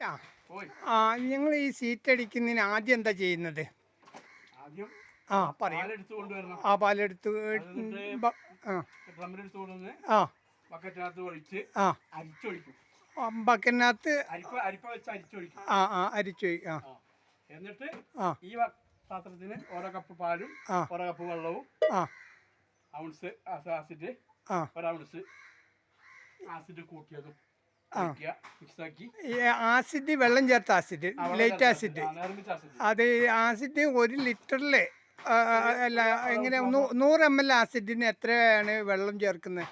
ആ ആ ഞങ്ങൾ ഈ സീറ്റ് അടിക്കുന്നതിന് ആദ്യം എന്താ ചെയ്യുന്നത്? ആദ്യം ആ പറയാം. പാലെടുത്ത് കൊണ്ടുവരണം. ആ പാലെടുത്ത് ഡ്രമ്മിലെടുത്ത് കൊണ്ടുവന്ന് ആ ബക്കറ്റിനകത്ത് ഒഴിച്ച് ആ അരിച്ചൊഴിക്കും. ബക്കറ്റിനകത്ത് അരിപ്പ വെച്ച് അരിച്ചൊഴിക്കും. ആ ആ അരിച്ചൊഴിക്കും. ആ എന്നിട്ട് ആ ഈ പാത്രത്തിന് ഓരോ കപ്പ് പാലും ഓരോ കപ്പ് വെള്ളവും ഔൺസ് ആസിഡ് ഒരൗൺസ് ആസിഡ് കൂട്ടിയതും മിക്സാക്കി. ഈ ആസിഡ് വെള്ളം ചേർത്ത ആസിഡ്, ലൈറ്റ് ആസിഡ്, അത് ആസിഡ് 1 ലിറ്ററിൽ അല്ല എങ്ങനെ 100 ml ആസിഡിന് എത്രയാണ് വെള്ളം ചേർക്കുന്നത്?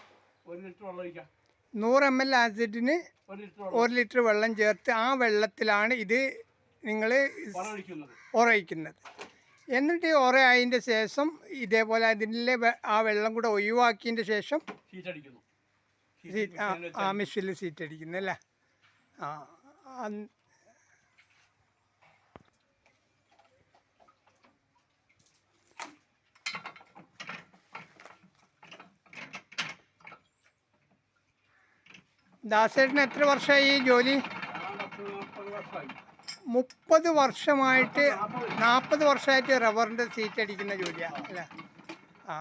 1 ലിറ്റർ വെള്ളം ഒഴിക്കാം. 100 ml ആസിഡിന് 1 ലിറ്റർ വെള്ളം ചേർത്ത് ആ വെള്ളത്തിലാണ് ഇത് നിങ്ങൾ ഉറയിക്കുന്നത്. എന്നിട്ട് ഉറയായതിൻ്റെ ശേഷം ഇതേപോലെ അതിലെ ആ വെള്ളം കൂടെ ഒഴിവാക്കിയതിൻ്റെ ശേഷം മെഷീനിൽ സീറ്റ് അടിക്കുന്നു അല്ലേ? ആ ദാസേട്ടന് എത്ര വർഷമായി ഈ ജോലി? 30 വർഷമായിട്ട് 40 വർഷമായിട്ട് റബ്ബറിൻ്റെ സീറ്റ് അടിക്കുന്ന ജോലിയാണ് അല്ലേ? ആ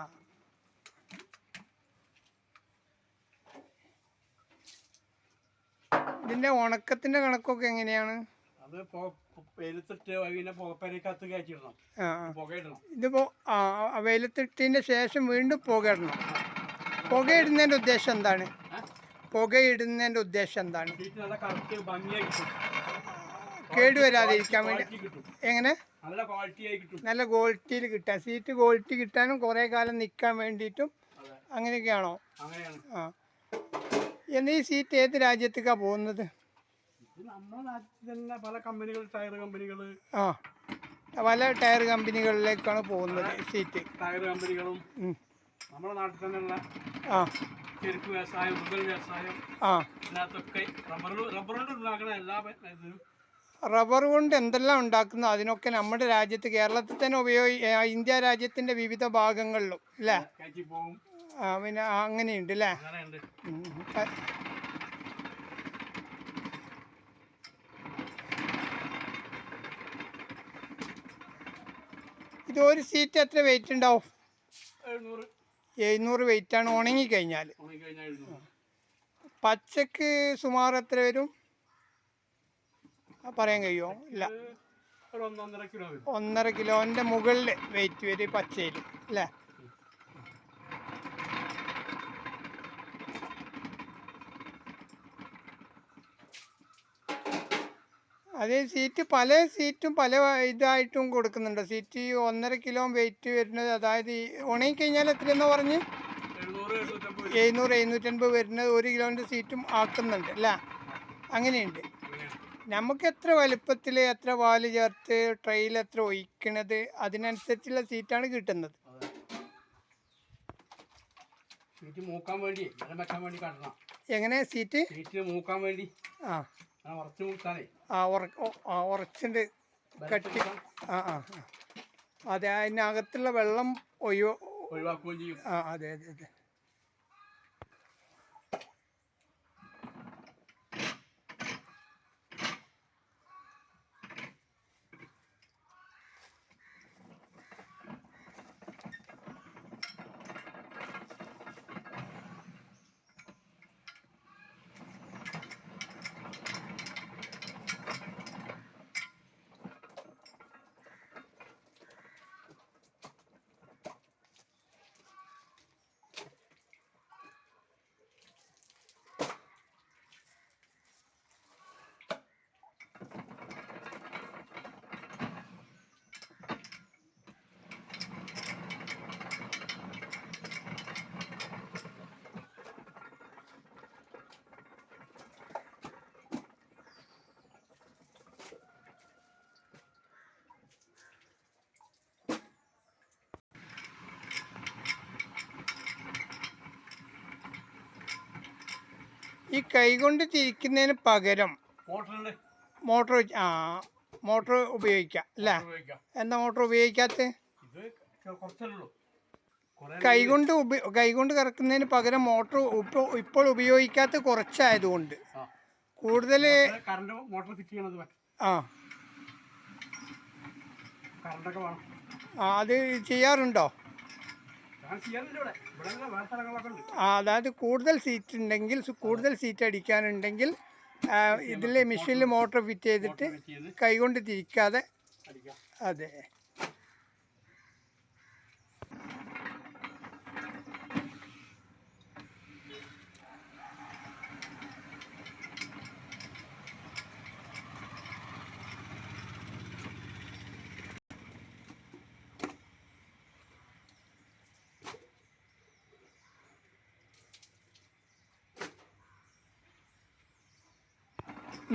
ഇതിൻ്റെ ഉണക്കത്തിൻ്റെ കണക്കൊക്കെ എങ്ങനെയാണ്? ഇതിപ്പോൾ വെയിലത്തിട്ടതിൻ്റെ ശേഷം വീണ്ടും പുകയിടണം. പുകയിടുന്നതിൻ്റെ ഉദ്ദേശം എന്താണ്? പുകയിടുന്നതിൻ്റെ ഉദ്ദേശം എന്താണ്? കേടുവരാതിരിക്കാൻ വേണ്ടി. എങ്ങനെ? നല്ല ക്വാളിറ്റിയിൽ കിട്ടാൻ, സീറ്റ് ക്വാളിറ്റി കിട്ടാനും കുറേ കാലം നിൽക്കാൻ വേണ്ടിയിട്ടും അങ്ങനെയൊക്കെയാണോ? ആ എന്നീ സീറ്റ് ഏത് രാജ്യത്തേക്കാണ് പോകുന്നത്? പല ടയർ കമ്പനികളിലേക്കാണ് പോകുന്നത് സീറ്റ്. ടയർ കമ്പനികളും നമ്മുടെ നാട്ടിൽ തന്നെയുള്ള ചെരുപ്പ് വ്യവസായം, വ്യവസായം, റബ്ബർ കൊണ്ട് എന്തെല്ലാം ഉണ്ടാക്കുന്നു അതിനൊക്കെ നമ്മുടെ രാജ്യത്ത് കേരളത്തിൽ തന്നെ ഇന്ത്യ രാജ്യത്തിൻ്റെ വിവിധ ഭാഗങ്ങളിലും അല്ലേ? പിന്നെ അങ്ങനെയുണ്ട് അല്ലേ? ഇത് ഒരു സീറ്റ് എത്ര വെയിറ്റ് ഉണ്ടാവും? 700 വെയിറ്റാണ് ഉണങ്ങിക്കഴിഞ്ഞാൽ. പച്ചക്ക് സുമാർ എത്ര വരും പറയാൻ കഴിയുമോ? ഇല്ല, 1.5 കിലോൻ്റെ മുകളിൽ വെയിറ്റ് വരും പച്ചയിൽ അല്ലേ? അതേ സീറ്റ് പല സീറ്റും പല ഇതായിട്ടും കൊടുക്കുന്നുണ്ട്. സീറ്റ് 1.5 കിലോ വെയിറ്റ് വരുന്നത്, അതായത് ഉണങ്ങിക്കഴിഞ്ഞാൽ എത്രയെന്ന് പറഞ്ഞ് 700-750 വരുന്നത് 1 കിലോൻ്റെ സീറ്റും ആക്കുന്നുണ്ട് അല്ലേ? അങ്ങനെയുണ്ട്. നമുക്ക് എത്ര വലുപ്പത്തിൽ എത്ര പാല് ചേർത്ത് ട്രെയിൽ എത്ര ഒഴിക്കണത് അതിനനുസരിച്ചുള്ള സീറ്റാണ് കിട്ടുന്നത്. എങ്ങനെ സീറ്റ് മൂക്കാൻ വേണ്ടി ഉറച്ചുണ്ട് കട്ടി. അതെ, അതിനകത്തുള്ള വെള്ളം ഒഴിവാക്കുകയും ചെയ്യും. അതെ അതെ അതെ. ഈ കൈകൊണ്ട് തിരിക്കുന്നതിന് പകരം മോട്ടർ ഉപയോഗിക്കാം അല്ലേ? എന്താ മോട്ടർ ഉപയോഗിക്കാത്ത? കൈകൊണ്ട് കറക്കുന്നതിന് പകരം മോട്ടർ ഇപ്പോൾ ഉപയോഗിക്കാത്ത കുറച്ചായതുകൊണ്ട് കൂടുതൽ കറണ്ട് മോട്ടർ ഫിറ്റ് ചെയ്യണത് ആ കറണ്ടൊക്കെ വേണം. അത് ചെയ്യാറുണ്ടോ? ഞാൻ ചെയ്യാറുണ്ട് ഇവിടെ. ഇവിടെ വേറെ സ്ഥലങ്ങളൊക്കെ ഉണ്ട്. അതായത് കൂടുതൽ സീറ്റ് ഉണ്ടെങ്കിൽ കൂടുതൽ സീറ്റ് അടിക്കാനുണ്ടെങ്കിൽ ഇതിൽ മെഷീനിൽ മോട്ടർ ഫിറ്റ് ചെയ്തിട്ട് കൈകൊണ്ട് തിരിക്കാതെ അടിക്കാം. അതെ.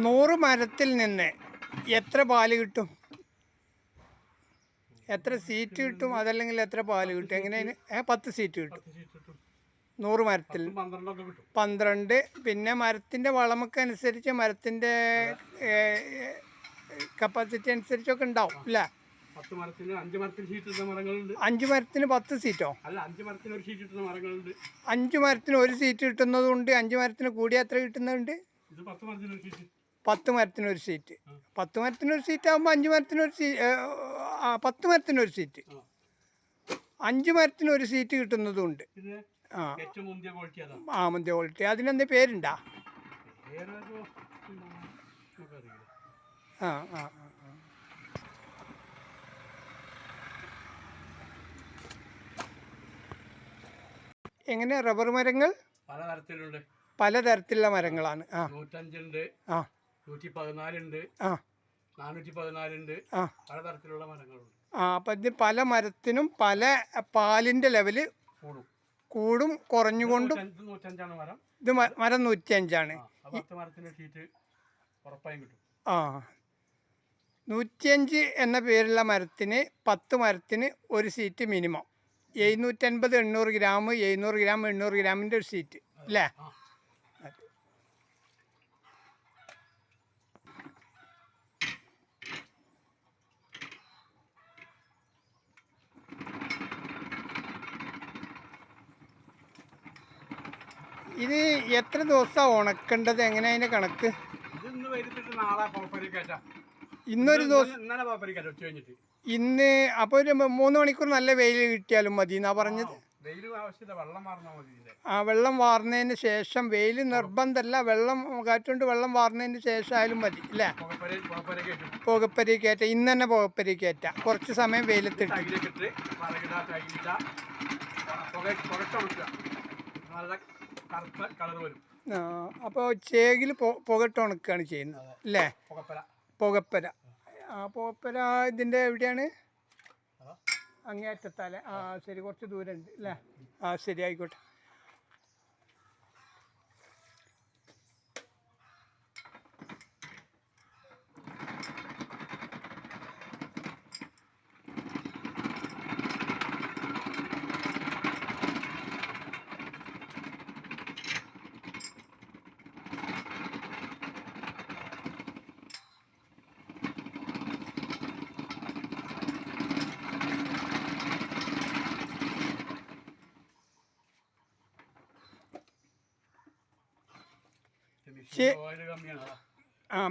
നൂറ് മരത്തിൽ നിന്ന് എത്ര പാല് കിട്ടും? എത്ര സീറ്റ് കിട്ടും? അതല്ലെങ്കിൽ എത്ര പാല് കിട്ടും? എങ്ങനെയാണ്? 10 സീറ്റ് കിട്ടും 100 മരത്തിൽ. 12. പിന്നെ മരത്തിൻ്റെ വളമൊക്കെ അനുസരിച്ച് മരത്തിൻ്റെ കപ്പാസിറ്റി അനുസരിച്ചൊക്കെ ഉണ്ടാവും അല്ലേ? 10 മരത്തിന് 5 മരത്തിന് ഷീറ്റ് ഇടുന്ന മരങ്ങളുണ്ട്. 5 മരത്തിന് 10 സീറ്റോ? അല്ല, 5 മരത്തിന് ഒരു ഷീറ്റ് ഇട്ടുന്ന മരങ്ങളുണ്ട്. 5 മരത്തിന് ഒരു സീറ്റ് കിട്ടുന്നതുണ്ട്. 5 മരത്തിന് കൂടിയ എത്ര കിട്ടുന്നുണ്ട്? ഇത് 10 മരത്തിന് ഒരു ഷീറ്റ്. 10 മരത്തിനൊരു സീറ്റ്. 10 മരത്തിനൊരു സീറ്റ് ആകുമ്പോൾ 5 മരത്തിനൊരു 10 മരത്തിനൊരു സീറ്റ്. 5 മരത്തിനൊരു സീറ്റ് കിട്ടുന്നതുണ്ട്. മുന്തിയ ക്വാളിറ്റി. അതിനെന്താ പേരുണ്ടാ? ആ ആ ആ എങ്ങനെ റബ്ബർ മരങ്ങൾ പലതരത്തിലുണ്ട്. പലതരത്തിലുള്ള മരങ്ങളാണ്. 105 ഉണ്ട്, 114 ഉണ്ട്, 414 ഉണ്ട്. പലതരത്തിലുള്ള മരങ്ങളുണ്ട്. അപ്പം ഇത് പല മരത്തിനും പല പാലിൻ്റെ ലെവല് കൂടും കുറഞ്ഞുകൊണ്ടും. 105 മരം. ഇത് മരം 105. 10 മരത്തിന് ഷീറ്റ് ഉറപ്പായും കിട്ടും. 105 എന്ന പേരുള്ള മരത്തിന് 10 മരത്തിന് ഒരു സീറ്റ് മിനിമം. 750 800 ഗ്രാം 700 ഗ്രാം 800 ഗ്രാമിൻ്റെ ഒരു സീറ്റ് അല്ലേ? ഇത് എത്ര ദിവസമാണ് ഉണക്കേണ്ടത്? എങ്ങനെ അതിൻ്റെ കണക്ക്? ഇന്നൊരു ദിവസം ഇന്ന് അപ്പോൾ ഒരു 3 മണിക്കൂർ നല്ല വെയിൽ കിട്ടിയാലും മതി എന്നാ പറഞ്ഞത്. വെള്ളം വാർന്നതിന് ശേഷം. വെയിൽ നിർബന്ധമല്ല, വെള്ളം കാറ്റുകൊണ്ട് വെള്ളം വാർന്നതിന് ശേഷം ആയാലും മതി അല്ലേ? പുകപ്പരി കയറ്റാം. ഇന്ന് തന്നെ പുകപ്പരി കയറ്റാം. കുറച്ച് സമയം വെയിലത്തിട്ട് അപ്പോൾ ചേകിൽ പുകട്ട് ഉണക്കുകയാണ് ചെയ്യുന്നത് അല്ലേ? പുകപ്പര. പുകപ്പര ഇതിൻ്റെ എവിടെയാണ്? അങ്ങേയറ്റത്താലേ? ശരി, കുറച്ച് ദൂരമുണ്ട് അല്ലേ? ശരി, ആയിക്കോട്ടെ.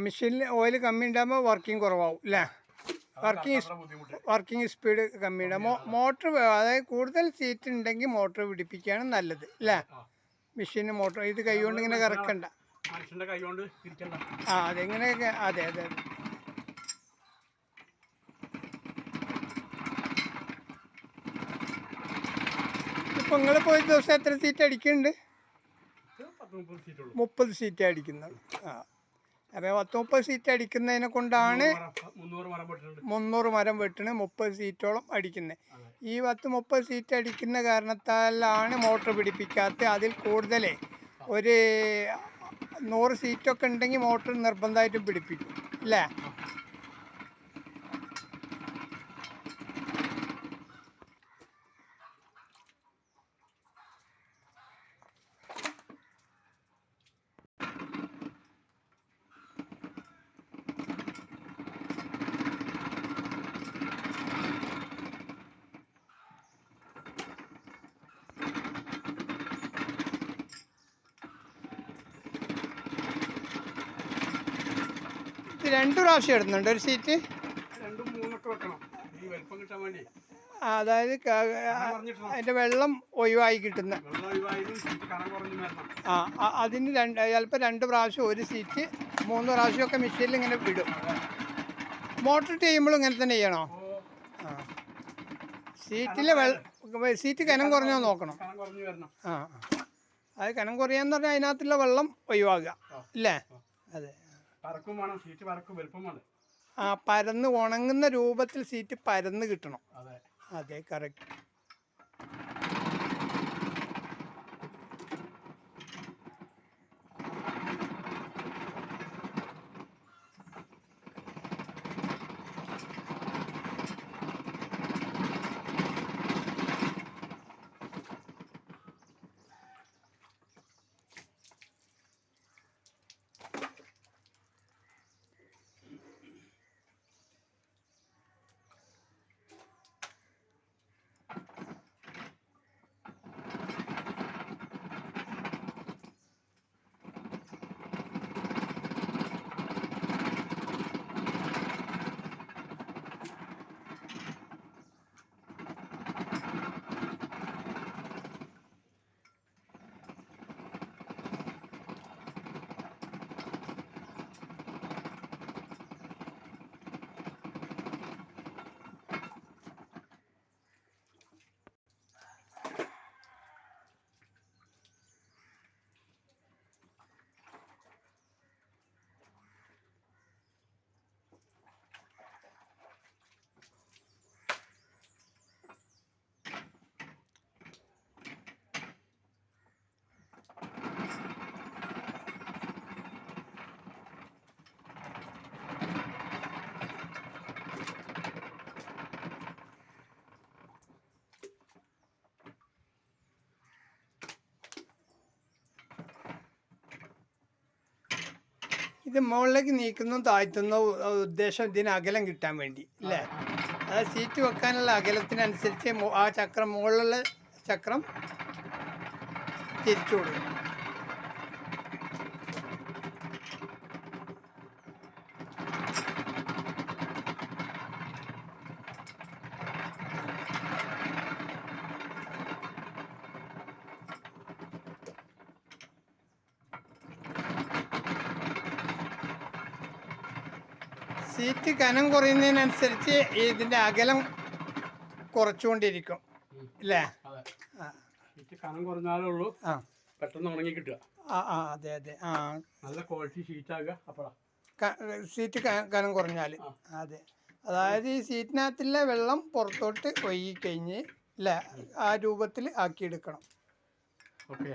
മെഷീനിൽ ഓയിൽ കമ്മി ഉണ്ടാകുമ്പോൾ വർക്കിംഗ് കുറവാകും അല്ലേ? വർക്കിംഗ് സ്പീഡ് കമ്മി ഉണ്ടാകും. മോട്ടർ അതായത് കൂടുതൽ സീറ്റ് ഉണ്ടെങ്കിൽ മോട്ടർ പിടിപ്പിക്കുകയാണ് നല്ലത് അല്ലേ? മെഷീന് മോട്ടർ ഇത് കൈകൊണ്ട് ഇങ്ങനെ കറക്കണ്ട. അതെങ്ങനെയൊക്കെ. അതെ അതെ അതെ. ഇപ്പം നിങ്ങളിപ്പോൾ ഒരു ദിവസം എത്ര സീറ്റ് അടിക്കുന്നുണ്ട്? 30 സീറ്റ് അടിക്കുന്നത്. അപ്പോൾ 30 സീറ്റ് അടിക്കുന്നതിനെ കൊണ്ടാണ് 300 മരം വെട്ടണ് 30 സീറ്റോളം അടിക്കുന്നത്. ഈ 30 സീറ്റ് അടിക്കുന്ന കാരണത്താലാണ് മോട്ടർ പിടിപ്പിക്കാത്ത. അതിൽ കൂടുതൽ ഒരു 100 സീറ്റൊക്കെ ഉണ്ടെങ്കിൽ മോട്ടർ നിർബന്ധമായിട്ടും പിടിപ്പിക്കും അല്ലേ? രണ്ട് പ്രാവശ്യം ഇടുന്നുണ്ട് ഒരു സീറ്റ്. 2 3 വെക്കണം ഈ വലിപ്പം കിട്ടാൻ വേണ്ടി. അതായത് അതിൻ്റെ വെള്ളം ഒഴിവായി കിട്ടുന്ന വെള്ളം ഒഴിവായാലും സീറ്റ് കനം കുറഞ്ഞു വരണം. അതിന് ചിലപ്പോൾ 2 പ്രാവശ്യം ഒരു സീറ്റ് 3 പ്രാവശ്യമൊക്കെ മെഷീനിൽ ഇങ്ങനെ വിടും. മോട്ടർ ചെയ്യുമ്പോഴും ഇങ്ങനെ തന്നെ ചെയ്യണോ? സീറ്റിലെ സീറ്റ് കനം കുറഞ്ഞോ നോക്കണം. കനം കുറഞ്ഞു വരണം. അത് കനം കുറയാന്ന് പറഞ്ഞാൽ അതിനകത്തുള്ള വെള്ളം ഒഴിവാക്കുക അല്ലേ? അതെ. പറക്കും വേണം, സീറ്റ് പറക്കും, വലുപ്പം വേണം. പരന്ന് ഉണങ്ങുന്ന രൂപത്തിൽ സീറ്റ് പരന്ന് കിട്ടണം. അതെ അതെ, കറക്റ്റ്. ഇത് മുകളിലേക്ക് നീക്കുന്നതും താഴ്ത്തുന്നതും ഉദ്ദേശം ഇതിന് അകലം കിട്ടാൻ വേണ്ടി അല്ലേ? അതായത് സീറ്റ് വെക്കാനുള്ള അകലത്തിനനുസരിച്ച് ആ ചക്രം, മുകളിലുള്ള ചക്രം തിരിച്ചു കൊടുക്കും. സീറ്റ് കനം കുറയുന്നതിനനുസരിച്ച് ഇതിൻ്റെ അകലം കുറച്ചുകൊണ്ടിരിക്കും അല്ലേ? സീറ്റ് കനം കുറഞ്ഞാലേ ഉള്ളൂ പെട്ടെന്ന് ഉണങ്ങി കിട്ടുക. അതെ അതെ. നല്ല ക്വാളിറ്റി ഷീറ്റാകുക അപ്പോഴാ സീറ്റ് കനം കുറഞ്ഞാൽ. അതെ, അതായത് ഈ സീറ്റിനകത്തുള്ള വെള്ളം പുറത്തോട്ട് ഒഴുകിക്കഴിഞ്ഞ് അല്ലേ ആ രൂപത്തിൽ ആക്കിയെടുക്കണം. ഓക്കെ.